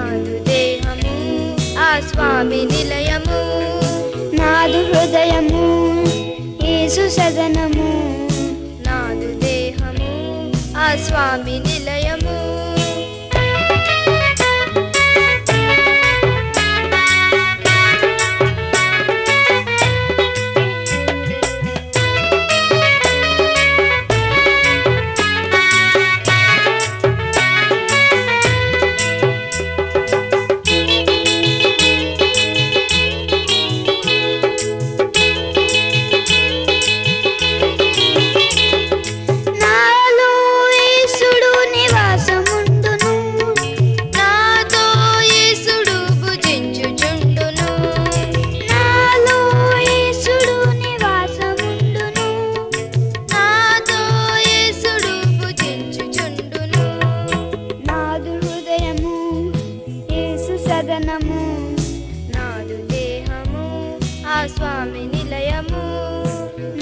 నాదు దేహము ఆ స్వామి నిలయము, నాదు హృదయము యేసు సదనము, నాదు దేహము ఆ స్వామి నిలయము. నాదు దేహము ఆ స్వామి నిలయము,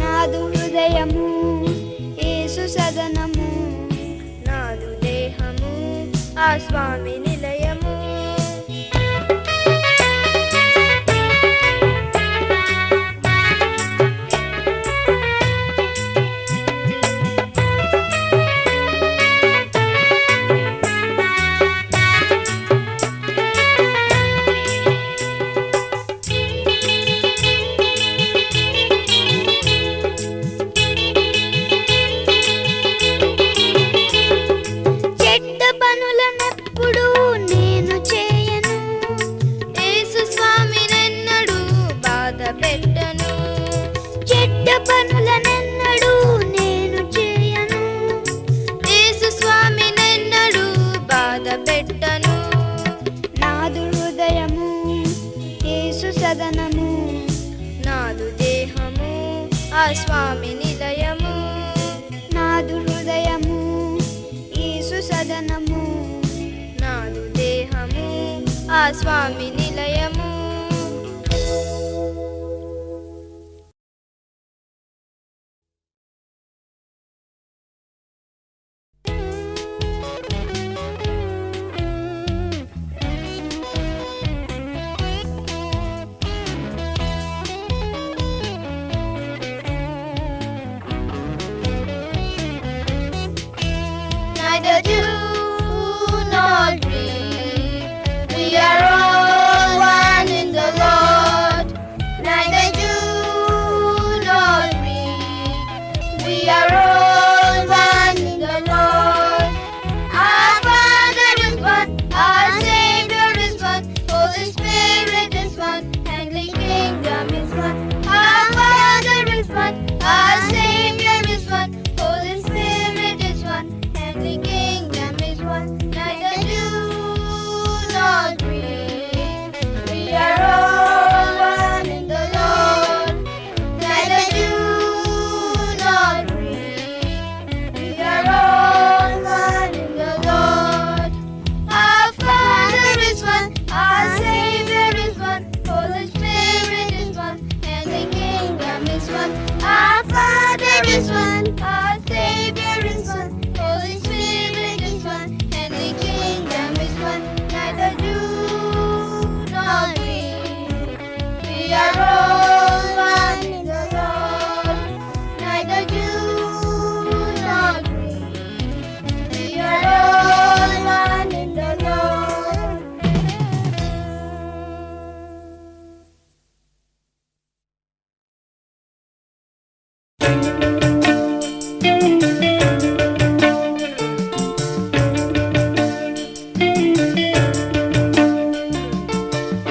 నాదు హృదయము యేసు సదనము, నాదు దేహము ఆ స్వామి నిలయము. సదనము, నాదు దేహము ఆ స్వామి నిలయము, నాదు హృదయము యేసు సదనము, నాదు దేహము ఆ స్వామి నిలయము. Neither do nor dream, we are all one in the Lord. Neither do nor dream, we are all one in the Lord. Our Father is one, our Savior is one, Holy Spirit is one, Heavenly Kingdom is one. Our Father is one, our Savior is one, Holy Spirit is one, Heavenly Kingdom is one. Neither do nor dream, we are all one in the Lord. Neither do nor dream, we are all one in the Lord. Our Father is one, our Savior is one, Holy Spirit is one, and the Kingdom is one. Our Father is one, our Savior is one, Holy Spirit is one, and the Kingdom is one. Neither do nor dream, we are all one in the Lord. Neither do nor dream, we are all one in the Lord.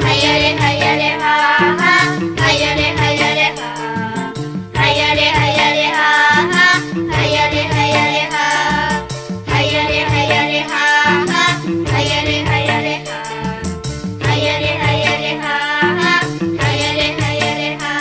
Hayare hayare ha ha, hayare hayare ha, hayare hayare ha ha, hayare hayare ha, hayare hayare ha ha, hayare hayare ha, hayare hayare ha ha, hayare hayare ha.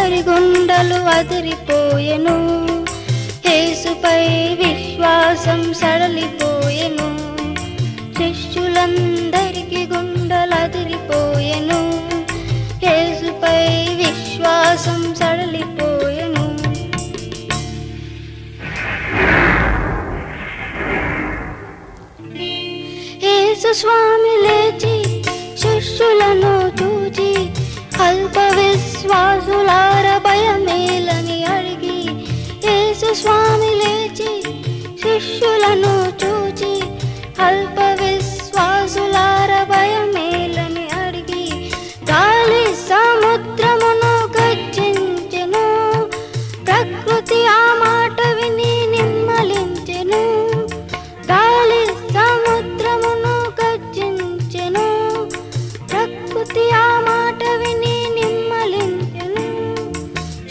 శిష్యులందరి గుండెలు అదిరిపోయెను. యేసుపై విశ్వాసం సడలిపోయెను. శిష్యులందరికి గుండెలు అదిరిపోయెను. యేసుపై విశ్వాసం సడలిపోయెను. యేసు స్వామి లేచి శిష్యులను చూచి అల్ప విశ్వాసులార భయమేలని అడిగి. యేసు స్వామి లేచి శిష్యులను చూచి అల్ప విశ్వాసులార భయమేలని అడిగి. గాలి సముద్రమును గర్జించెను. ప్రకృతి ఆ మాట విని నిమ్మలించెను. గాలి సముద్రమును గర్జించెను. ప్రకృతి ఆ మాట విని నిమ్మలించెను.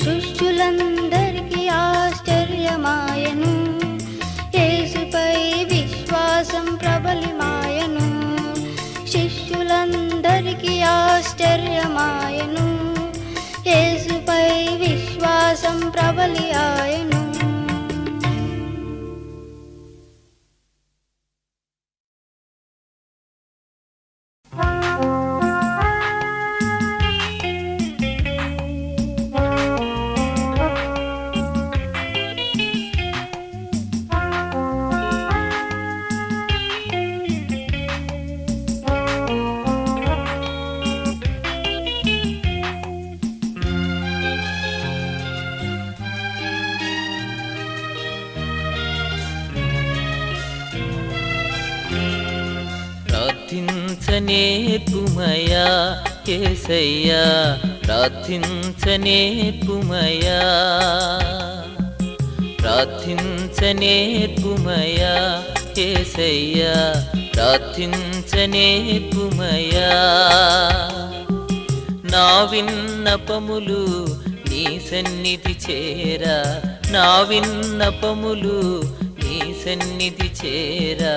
శిష్యులందరికీ ఆశ్చర్యమాయను. యేసుపై విశ్వాసం ప్రబలిమాయను. శిష్యులందరికీ ఆశ్చర్యమాయను. యేసుపై విశ్వాసం ప్రబలి ఆయను. ప్రార్థించనేర్పుమయా యేసయ్యా, ప్రార్థించనేర్పుమయా, ప్రార్థించనేర్పుమయా యేసయ్యా, ప్రార్థించనేర్పుమయా. నా విన్నపములు నీ సన్నిధి చేరా, నా విన్నపములు నీ సన్నిధి చేరా.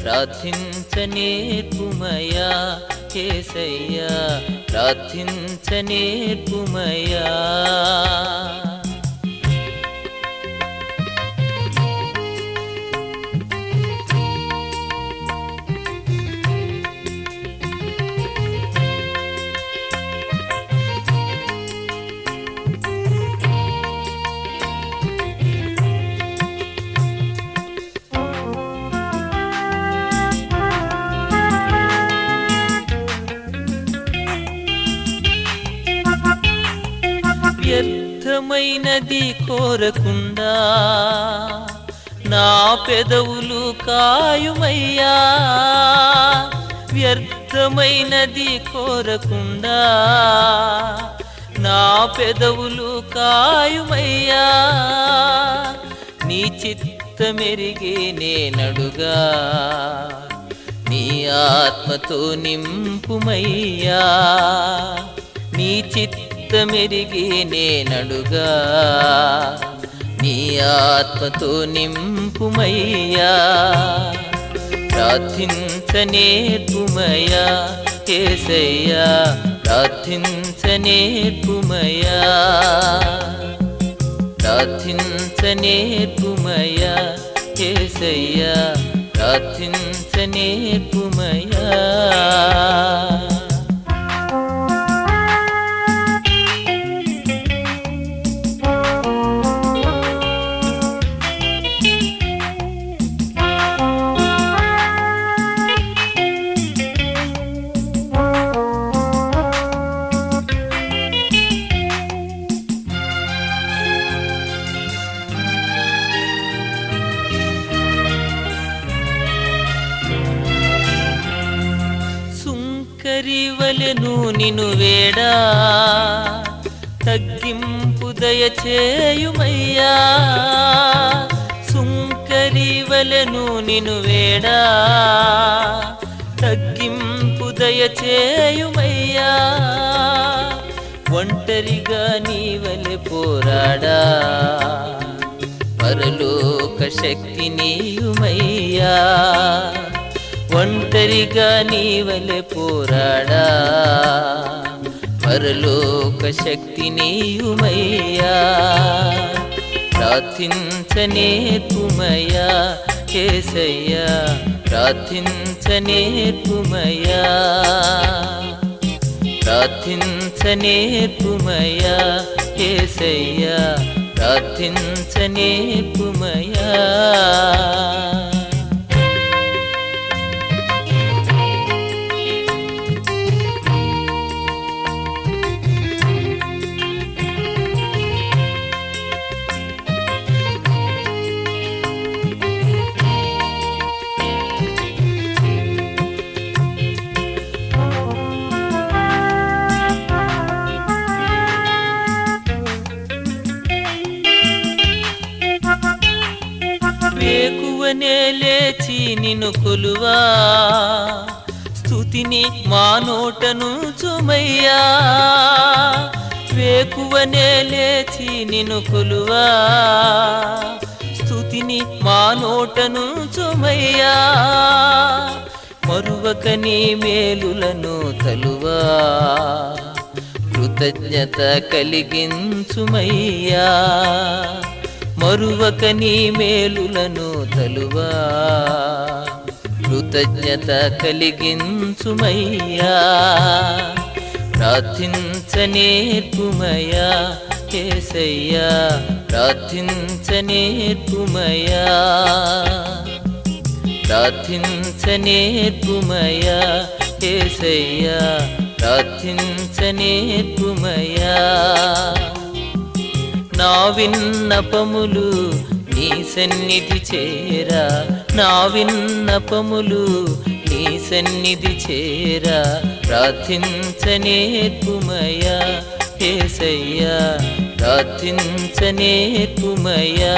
ప్రార్థించనేర్పుమయా యేసయ్యా, ప్రార్థించనేర్పుమయా. వ్యర్థమైనది కోరకుండా నా పెదవులు కాయుమయ్యా. వ్యర్థమైనది కోరకుండా నా పెదవులు కాయుమయ్యా. నీ చిత్తమెరిగి నేనడుగా, నీ ఆత్మతో నింపుమయ్యా. నీ చిత్తమెరిగి నేనడుగా, నీ ఆత్మతో నింపుమయ్యా. ప్రార్థించనేర్పుమయా యేసయ్యా, ప్రార్థించనేర్పుమయా, ప్రార్థించనేర్పుమయా యేసయ్యా, ప్రార్థించనేర్పుమయా. సుంకరివలెను నిను వేడా, తగ్గింపు దయచేయుమయ్యా. సుంకరివలెను నిను వేడా, తగ్గింపు దయచేయుమయ్యా. ఒంటరిగా నీవలె పోరాడా, పరలోక శక్తి నీయుమయ్యా. ఒంటరిగా నీవలె పోరాడా, పరలోక శక్తినీయుమయ్యా ప్రార్థించనేర్పుమయ్యా యేసయ్యా ప్రార్థించనేర్పుమయ్యా ప్రార్థించనేర్పుమయ్యా యేసయ్యా ప్రార్థించనేర్పుమయ్యా వేకువనే లేచి నిన్ను కొలువా స్తుతిని మా నోటను చుమయ్యా వేకువనే లేచి నిన్ను కొలువా స్తుతిని మా నోటను చుమయ్యా మరువక నీ మేలులను తలువా కృతజ్ఞత కలిగించుమయ్యా మరువక నీ మేలులను తలువా కృతజ్ఞత కలిగించుమయ్యా ప్రార్థించనేర్పుమయ్యా యేసయ్యా ప్రార్థించనేర్పుమయ్యా ప్రార్థించనేర్పుమయ్యా యేసయ్యా ప్రార్థించనేర్పుమయ్యా నా విన్నపములు నీ సన్నిధి చేరా నా విన్నపములు నీ సన్నిధి చేరా ప్రార్థించనేర్పుమయ్యా యేసయ్యా ప్రార్థించనేర్పుమయ్యా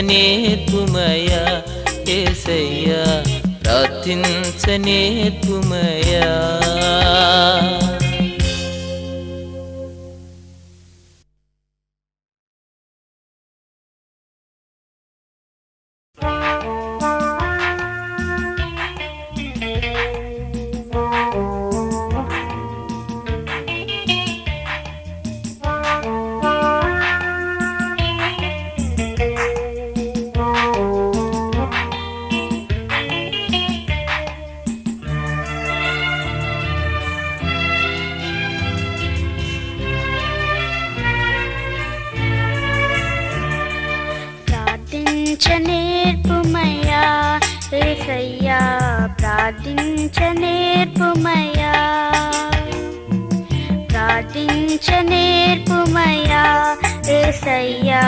ప్రార్థించనేర్పుమయ్యా యేసయ్యా ప్రార్థించనేర్పుమయ్యా ప్రార్థించనేర్పుమయ్యా యేసయ్యా ప్రార్థించనేర్పుమయ్యా ప్రార్థించనేర్పుమయ్యా యేసయ్యా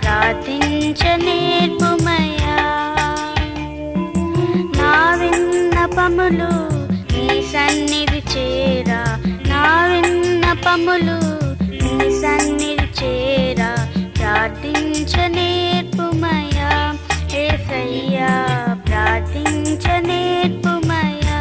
ప్రార్థించనేర్పుమయ్యా నా విన్నపములు నీ సన్నిధి చేరా నా విన్నపములు నీ సన్నిధి చేరా ప్రార్థించనేర్పుమయ్యా యేసయ్యా ప్రార్థించనేర్పుమయ్యా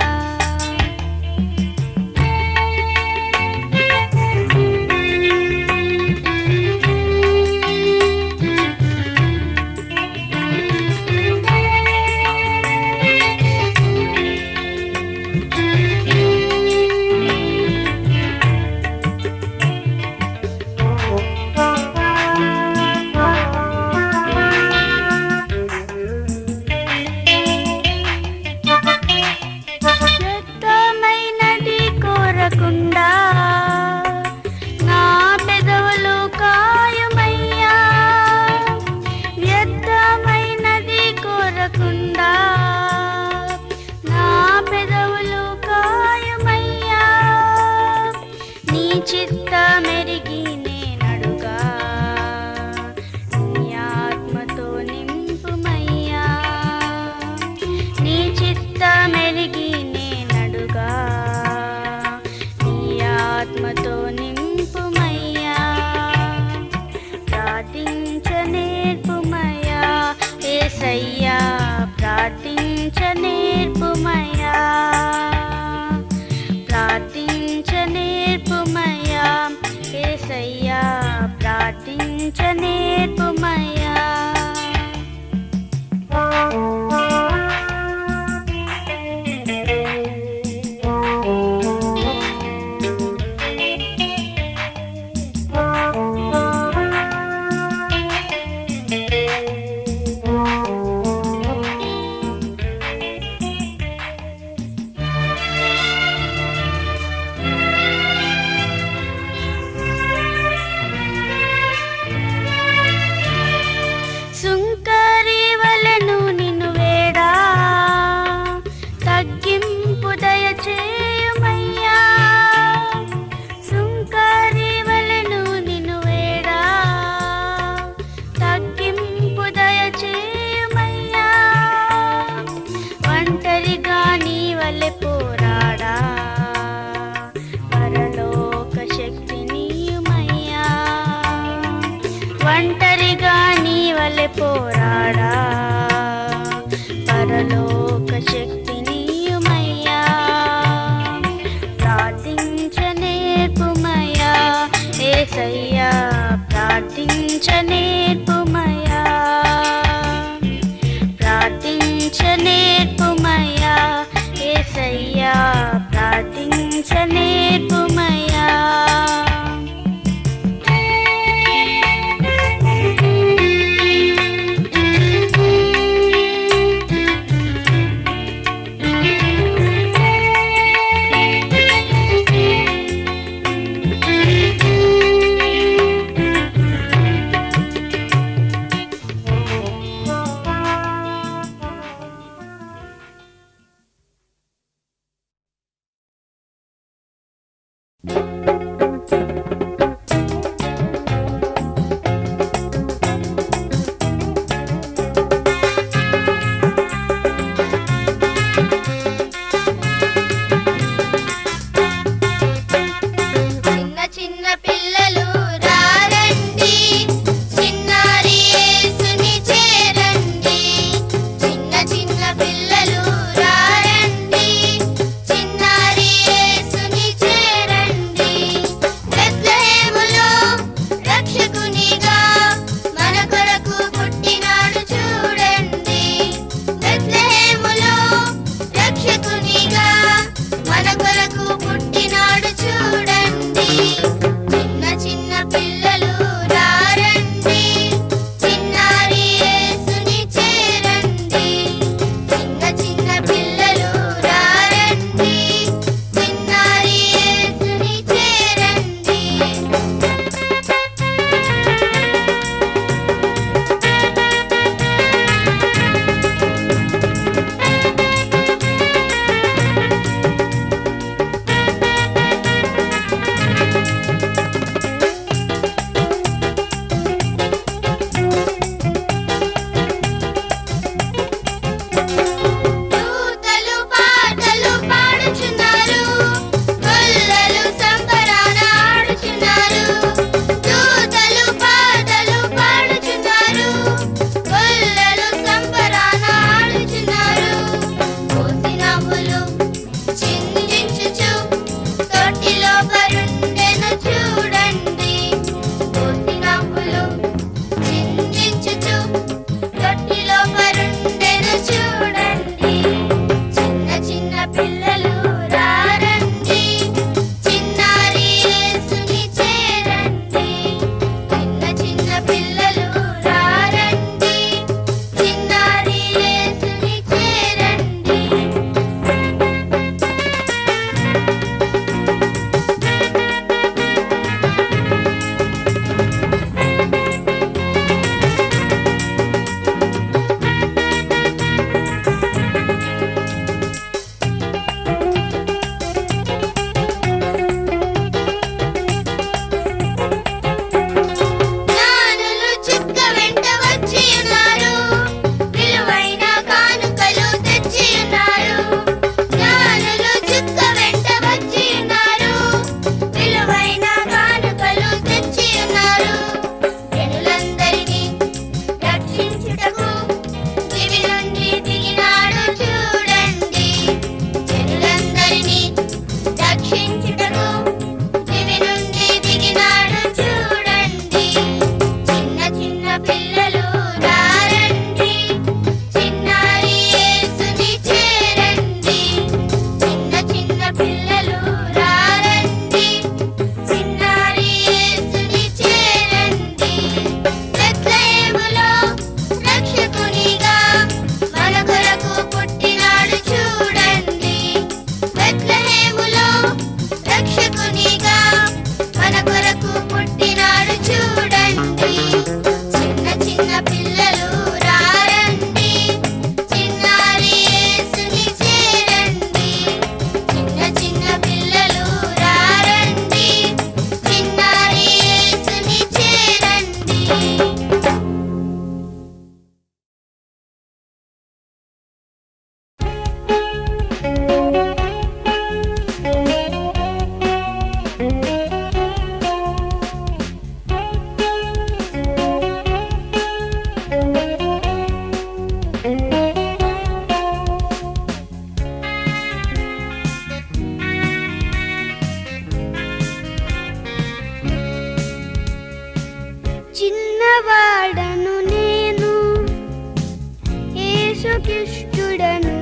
యేసుకిష్టుడను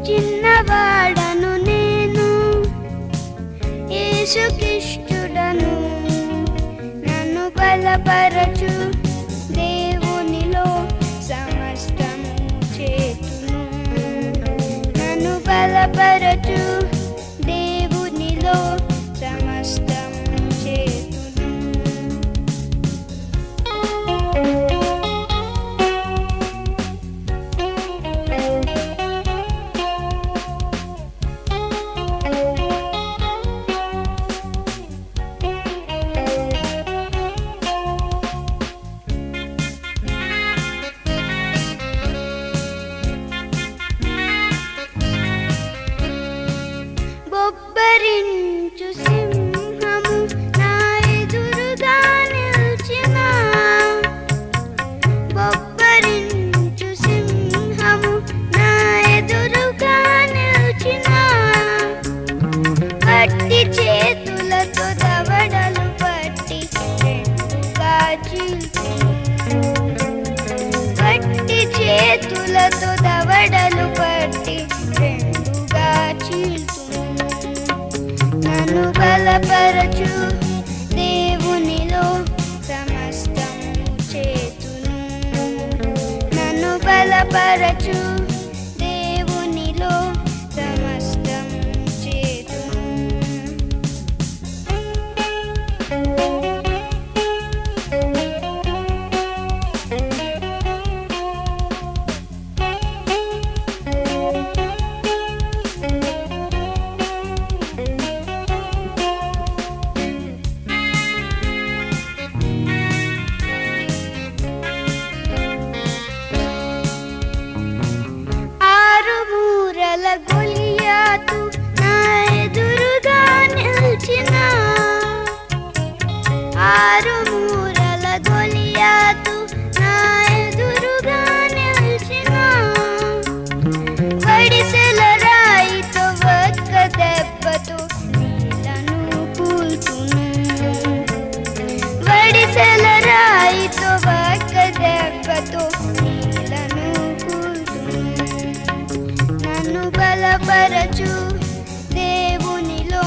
చిన్నవాడను నేను యేసుకిష్టుడను నన్ను బలపరచు దేవునిలో సమస్తము చేతును నన్ను బలపరచు దేవునిలో సమస్తము చేతును సింహము నా ఎదురుగా నిల్చిన బొబ్బరించు సింహము నా ఎదురుగా నిల్చిన గట్టి చేతులతో దవడలు పట్టి రెండుగా చీల్చును గట్టి చేతులతో దవడలు పట్టి రెండుగా చీల్చును నన్ను బలపరచు దేవునిలో సమస్తము చేతును నన్ను బలపరచు దేవునిలో సమస్తము చేతును ఆరు మూరల గొలియాతు నా ఎదురుగా నిల్చిన ఆరు మూరల గొలియాతు నా ఎదురుగా నిల్చిన వడిసెల రాయితో ఒక్క దెబ్బతో నీళ్లను కూల్చును వడిసెల రాయితో ఒక్క దెబ్బతో నీళ్లను కూల్చును నన్ను బలపరచు దేవునిలో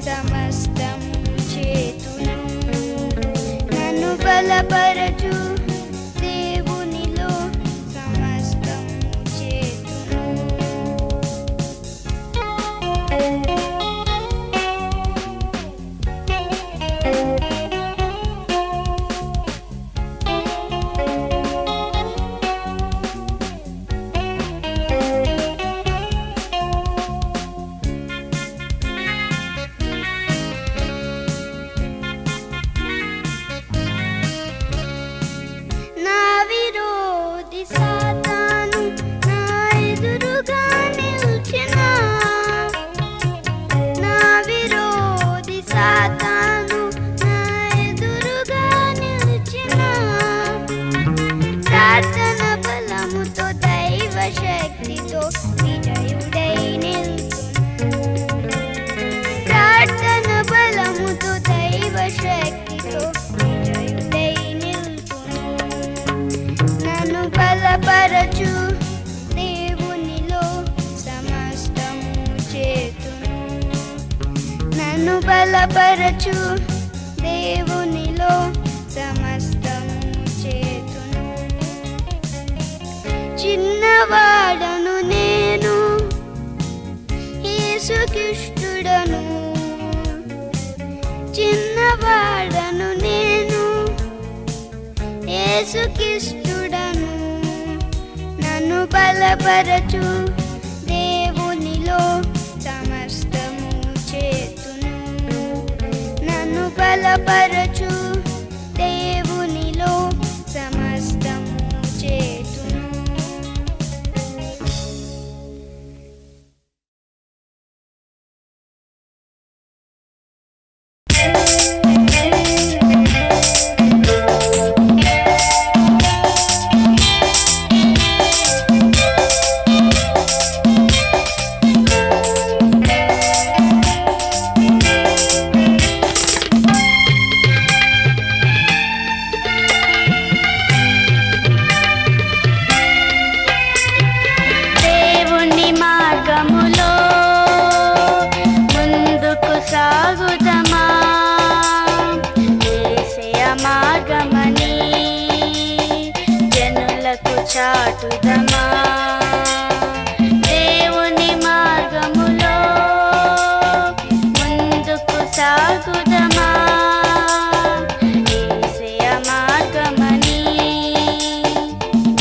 సమస్తము చేతును నన్ను బలపరచు దేవునిలో సమస్తము చేతును నా విరోధి సాతాను నా ఎదురుగా నిల్చిన నా విరోధి సాతాను నా ఎదురుగా నిల్చిన ప్రార్థన బలముతో దైవ శక్తితో విజయుడై నిల్చును ప్రార్థన బలముతో దైవ శక్తితో విజయుడై నిల్చును నన్ను బలపరచు దేవునిలో సమస్తము చేతును నన్ను బలపరచు దేవునిలో సమస్తము చేతును చిన్నవాడను నేను యేసుక్రీస్తుడను చిన్నవాడను నేను యేసుక్రీస్తుడను నన్ను బలపరచు దేవునిలో సమస్తము చేతును నన్ను బలపరచు దేవునిలో సమస్తము చేతును దేవుని మార్గములో ముందుకు సాగుదమా యేసయ్య మార్గమని జనులకు చాటుదమా దేవుని మార్గములో ముందుకు సాగుదమా యేసయ్య మార్గమని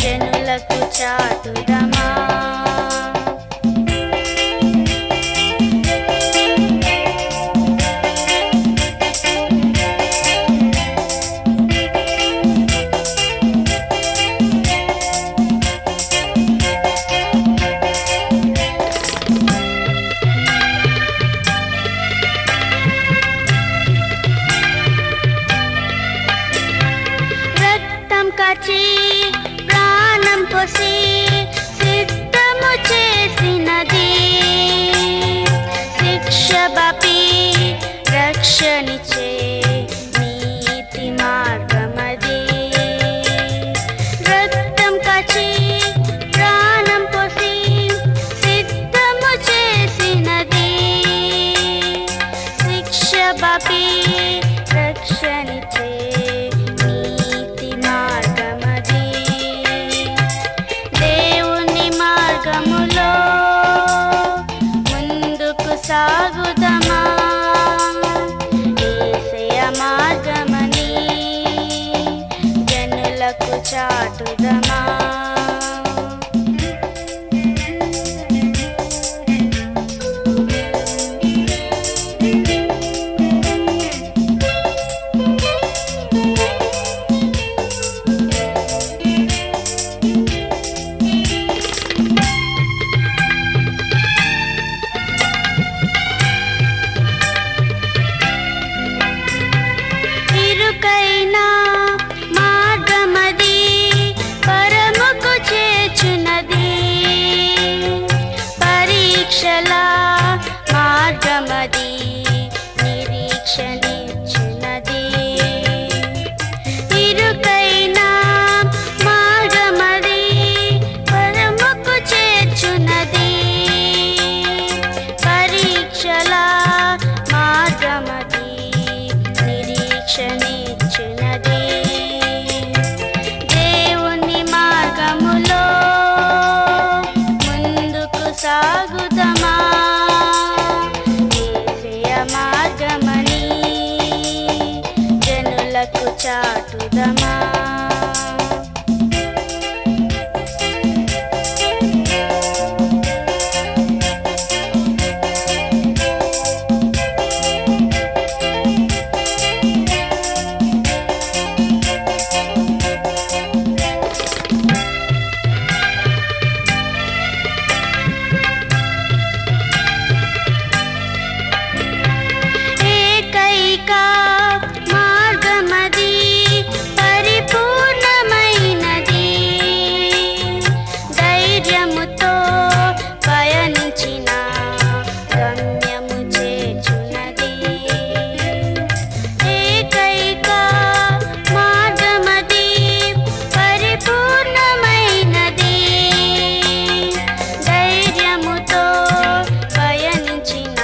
జనులకు చాటుదమా కాచి ప్రాణం పోసి సిద్ధము చేసినది శిక్ష బాపి రక్షణిచ్చే నీతి మార్గమది రక్తం కాచి ప్రాణం పోసి సిద్ధము చేసినది శిక్ష బాపి రక్షణిచ్చే నీతి మార్గమది దేవుని మార్గములో ముందుకు సాగుదమా యేసయ్య మార్గమని జనులకు చాటుదమా ఇరుకైనా మార్గమది పరముకు చేర్చునది పరీక్షల మార్గమది నిరీక్షణిచ్చునది ఇరుకైనా మార్గమది పరముకు చేర్చునది పరీక్షల మార్గమది నిరీక్షణిచ్చునది దేవుని మార్గములో ముందుకు సాగుదమా యేసయ్య మార్గమని జనులకు చాటుదమా ఏకైక మార్గమది పరిపూర్ణమైనది ధైర్యముతో పయనించిన గమ్యము చేర్చునది ఏకైక మార్గమది పరిపూర్ణమైనది ధైర్యముతో పయనించిన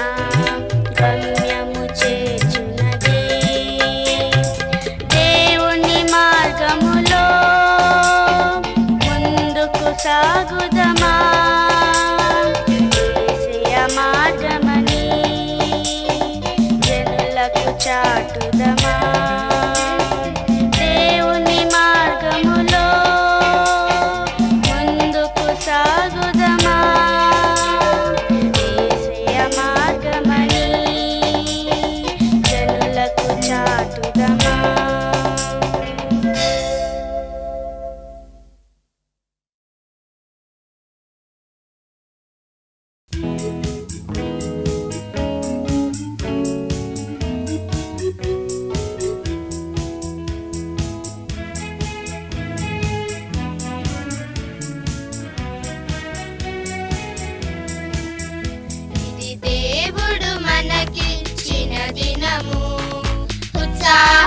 గమ్యము చేర్చునది దేవుని మార్గములో ముందుకు సాగుదమా యేసయ్య మార్గమని జనులకు చాటుదమా దేవుని మార్గములో ముందుకు సాగుదమా యేసయ్య మార్గమని జనులకు చాటుదమా ఇది దేవుడు మనకిచ్చిన దినము ఉత్సాహ